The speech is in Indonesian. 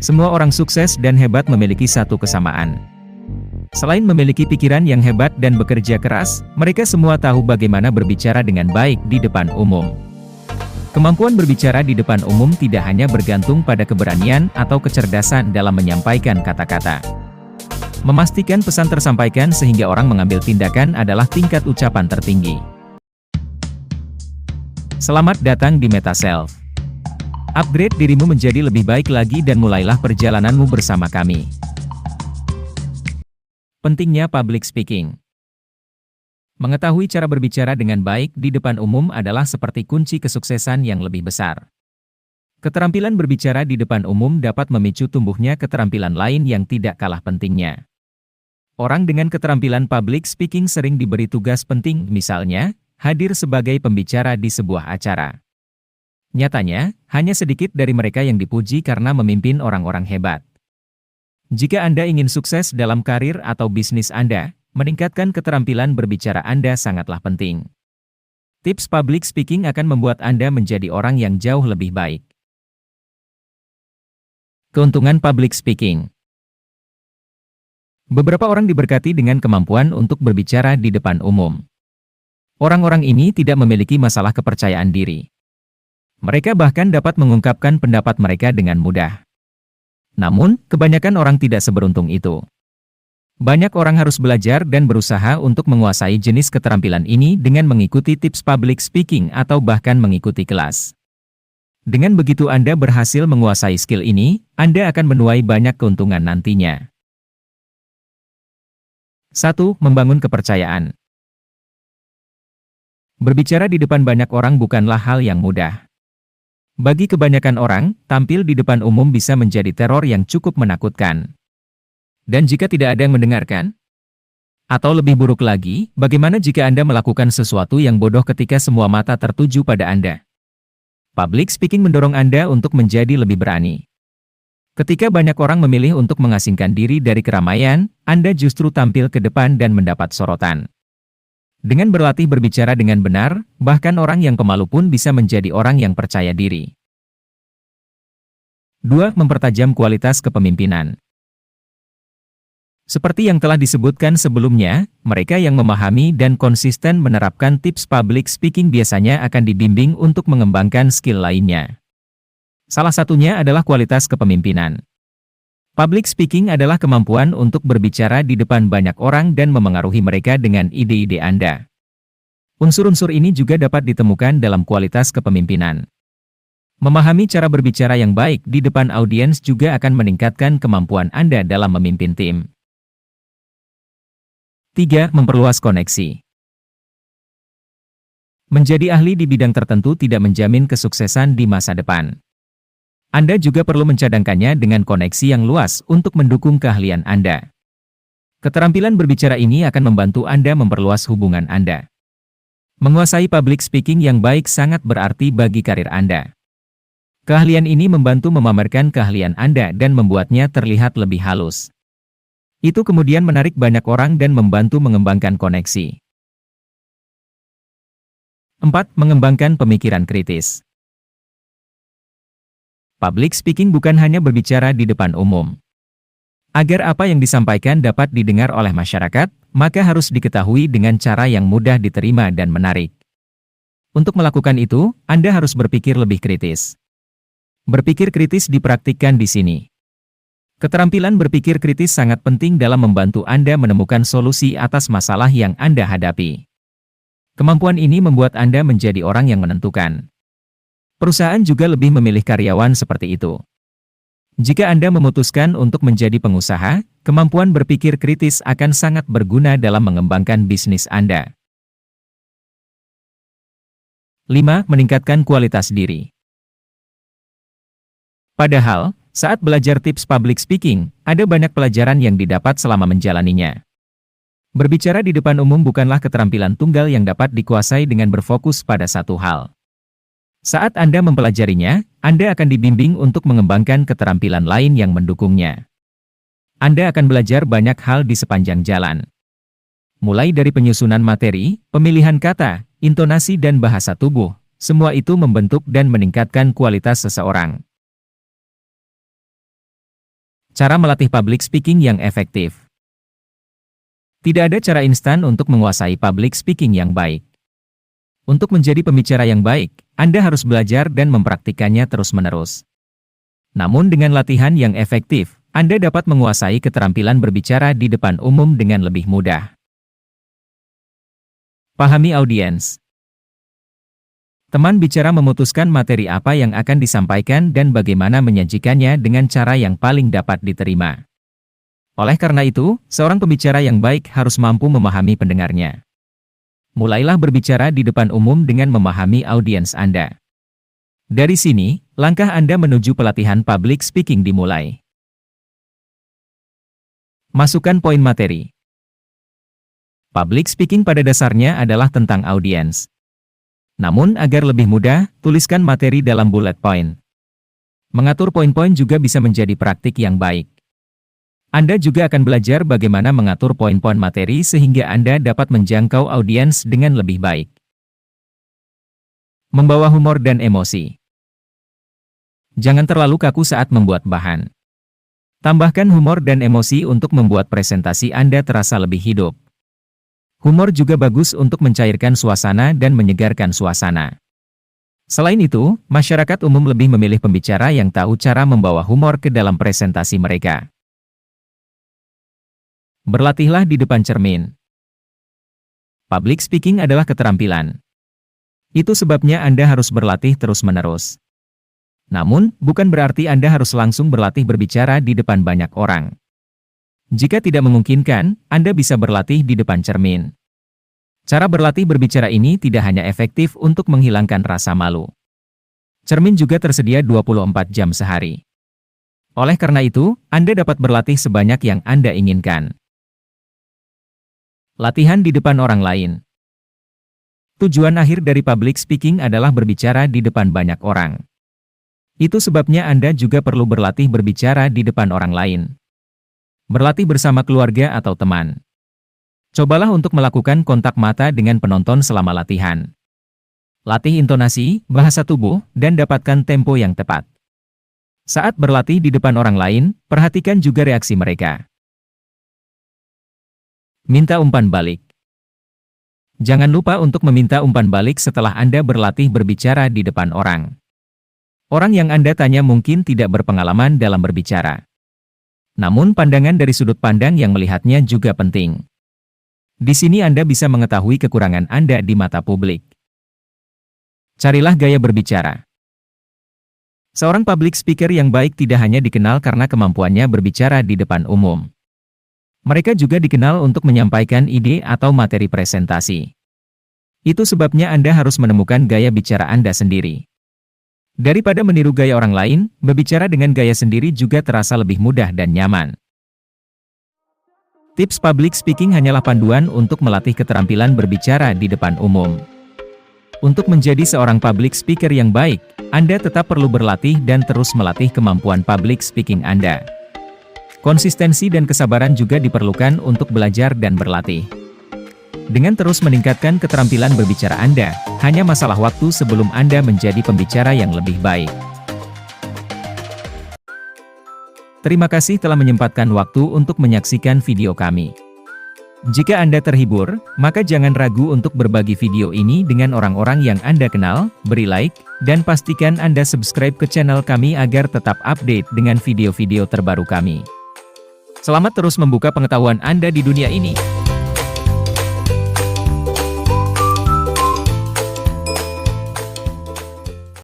Semua orang sukses dan hebat memiliki satu kesamaan. Selain memiliki pikiran yang hebat dan bekerja keras, mereka semua tahu bagaimana berbicara dengan baik di depan umum. Kemampuan berbicara di depan umum tidak hanya bergantung pada keberanian atau kecerdasan dalam menyampaikan kata-kata. Memastikan pesan tersampaikan sehingga orang mengambil tindakan adalah tingkat ucapan tertinggi. Selamat datang di MetaSelf. Upgrade dirimu menjadi lebih baik lagi dan mulailah perjalananmu bersama kami. Pentingnya public speaking. Mengetahui cara berbicara dengan baik di depan umum adalah seperti kunci kesuksesan yang lebih besar. Keterampilan berbicara di depan umum dapat memicu tumbuhnya keterampilan lain yang tidak kalah pentingnya. Orang dengan keterampilan public speaking sering diberi tugas penting, misalnya, hadir sebagai pembicara di sebuah acara. Nyatanya, hanya sedikit dari mereka yang dipuji karena memimpin orang-orang hebat. Jika Anda ingin sukses dalam karir atau bisnis Anda, meningkatkan keterampilan berbicara Anda sangatlah penting. Tips public speaking akan membuat Anda menjadi orang yang jauh lebih baik. Keuntungan public speaking. Beberapa orang diberkati dengan kemampuan untuk berbicara di depan umum. Orang-orang ini tidak memiliki masalah kepercayaan diri. Mereka bahkan dapat mengungkapkan pendapat mereka dengan mudah. Namun, kebanyakan orang tidak seberuntung itu. Banyak orang harus belajar dan berusaha untuk menguasai jenis keterampilan ini dengan mengikuti tips public speaking atau bahkan mengikuti kelas. Dengan begitu Anda berhasil menguasai skill ini, Anda akan menuai banyak keuntungan nantinya. 1. Membangun kepercayaan. Berbicara di depan banyak orang bukanlah hal yang mudah. Bagi kebanyakan orang, tampil di depan umum bisa menjadi teror yang cukup menakutkan. Dan jika tidak ada yang mendengarkan? Atau lebih buruk lagi, bagaimana jika Anda melakukan sesuatu yang bodoh ketika semua mata tertuju pada Anda? Public speaking mendorong Anda untuk menjadi lebih berani. Ketika banyak orang memilih untuk mengasingkan diri dari keramaian, Anda justru tampil ke depan dan mendapat sorotan. Dengan berlatih berbicara dengan benar, bahkan orang yang pemalu pun bisa menjadi orang yang percaya diri. 2. Mempertajam kualitas kepemimpinan. Seperti yang telah disebutkan sebelumnya, mereka yang memahami dan konsisten menerapkan tips public speaking biasanya akan dibimbing untuk mengembangkan skill lainnya. Salah satunya adalah kualitas kepemimpinan. Public speaking adalah kemampuan untuk berbicara di depan banyak orang dan memengaruhi mereka dengan ide-ide Anda. Unsur-unsur ini juga dapat ditemukan dalam kualitas kepemimpinan. Memahami cara berbicara yang baik di depan audiens juga akan meningkatkan kemampuan Anda dalam memimpin tim. 3. Memperluas koneksi. Menjadi ahli di bidang tertentu tidak menjamin kesuksesan di masa depan. Anda juga perlu mencadangkannya dengan koneksi yang luas untuk mendukung keahlian Anda. Keterampilan berbicara ini akan membantu Anda memperluas hubungan Anda. Menguasai public speaking yang baik sangat berarti bagi karir Anda. Keahlian ini membantu memamerkan keahlian Anda dan membuatnya terlihat lebih halus. Itu kemudian menarik banyak orang dan membantu mengembangkan koneksi. 4. Mengembangkan pemikiran kritis. Public speaking bukan hanya berbicara di depan umum. Agar apa yang disampaikan dapat didengar oleh masyarakat, maka harus diketahui dengan cara yang mudah diterima dan menarik. Untuk melakukan itu, Anda harus berpikir lebih kritis. Berpikir kritis dipraktikkan di sini. Keterampilan berpikir kritis sangat penting dalam membantu Anda menemukan solusi atas masalah yang Anda hadapi. Kemampuan ini membuat Anda menjadi orang yang menentukan. Perusahaan juga lebih memilih karyawan seperti itu. Jika Anda memutuskan untuk menjadi pengusaha, kemampuan berpikir kritis akan sangat berguna dalam mengembangkan bisnis Anda. 5. Meningkatkan kualitas diri. Padahal, saat belajar tips public speaking, ada banyak pelajaran yang didapat selama menjalaninya. Berbicara di depan umum bukanlah keterampilan tunggal yang dapat dikuasai dengan berfokus pada satu hal. Saat Anda mempelajarinya, Anda akan dibimbing untuk mengembangkan keterampilan lain yang mendukungnya. Anda akan belajar banyak hal di sepanjang jalan. Mulai dari penyusunan materi, pemilihan kata, intonasi dan bahasa tubuh, semua itu membentuk dan meningkatkan kualitas seseorang. Cara melatih public speaking yang efektif. Tidak ada cara instan untuk menguasai public speaking yang baik. Untuk menjadi pembicara yang baik, Anda harus belajar dan mempraktikkannya terus-menerus. Namun dengan latihan yang efektif, Anda dapat menguasai keterampilan berbicara di depan umum dengan lebih mudah. Pahami audiens. Teman bicara memutuskan materi apa yang akan disampaikan dan bagaimana menyajikannya dengan cara yang paling dapat diterima. Oleh karena itu, seorang pembicara yang baik harus mampu memahami pendengarnya. Mulailah berbicara di depan umum dengan memahami audiens Anda. Dari sini, langkah Anda menuju pelatihan public speaking dimulai. Masukkan poin materi. Public speaking pada dasarnya adalah tentang audiens. Namun agar lebih mudah, tuliskan materi dalam bullet point. Mengatur poin-poin juga bisa menjadi praktik yang baik. Anda juga akan belajar bagaimana mengatur poin-poin materi sehingga Anda dapat menjangkau audiens dengan lebih baik. Membawa humor dan emosi. Jangan terlalu kaku saat membuat bahan. Tambahkan humor dan emosi untuk membuat presentasi Anda terasa lebih hidup. Humor juga bagus untuk mencairkan suasana dan menyegarkan suasana. Selain itu, masyarakat umum lebih memilih pembicara yang tahu cara membawa humor ke dalam presentasi mereka. Berlatihlah di depan cermin. Public speaking adalah keterampilan. Itu sebabnya Anda harus berlatih terus-menerus. Namun, bukan berarti Anda harus langsung berlatih berbicara di depan banyak orang. Jika tidak memungkinkan, Anda bisa berlatih di depan cermin. Cara berlatih berbicara ini tidak hanya efektif untuk menghilangkan rasa malu. Cermin juga tersedia 24 jam sehari. Oleh karena itu, Anda dapat berlatih sebanyak yang Anda inginkan. Latihan di depan orang lain. Tujuan akhir dari public speaking adalah berbicara di depan banyak orang. Itu sebabnya Anda juga perlu berlatih berbicara di depan orang lain. Berlatih bersama keluarga atau teman. Cobalah untuk melakukan kontak mata dengan penonton selama latihan. Latih intonasi, bahasa tubuh, dan dapatkan tempo yang tepat. Saat berlatih di depan orang lain, perhatikan juga reaksi mereka. Minta umpan balik. Jangan lupa untuk meminta umpan balik setelah Anda berlatih berbicara di depan orang. Orang yang Anda tanya mungkin tidak berpengalaman dalam berbicara. Namun pandangan dari sudut pandang yang melihatnya juga penting. Di sini Anda bisa mengetahui kekurangan Anda di mata publik. Carilah gaya berbicara. Seorang public speaker yang baik tidak hanya dikenal karena kemampuannya berbicara di depan umum. Mereka juga dikenal untuk menyampaikan ide atau materi presentasi. Itu sebabnya Anda harus menemukan gaya bicara Anda sendiri. Daripada meniru gaya orang lain, berbicara dengan gaya sendiri juga terasa lebih mudah dan nyaman. Tips public speaking hanyalah panduan untuk melatih keterampilan berbicara di depan umum. Untuk menjadi seorang public speaker yang baik, Anda tetap perlu berlatih dan terus melatih kemampuan public speaking Anda. Konsistensi dan kesabaran juga diperlukan untuk belajar dan berlatih. Dengan terus meningkatkan keterampilan berbicara Anda, hanya masalah waktu sebelum Anda menjadi pembicara yang lebih baik. Terima kasih telah menyempatkan waktu untuk menyaksikan video kami. Jika Anda terhibur, maka jangan ragu untuk berbagi video ini dengan orang-orang yang Anda kenal, beri like, dan pastikan Anda subscribe ke channel kami agar tetap update dengan video-video terbaru kami. Selamat terus membuka pengetahuan Anda di dunia ini.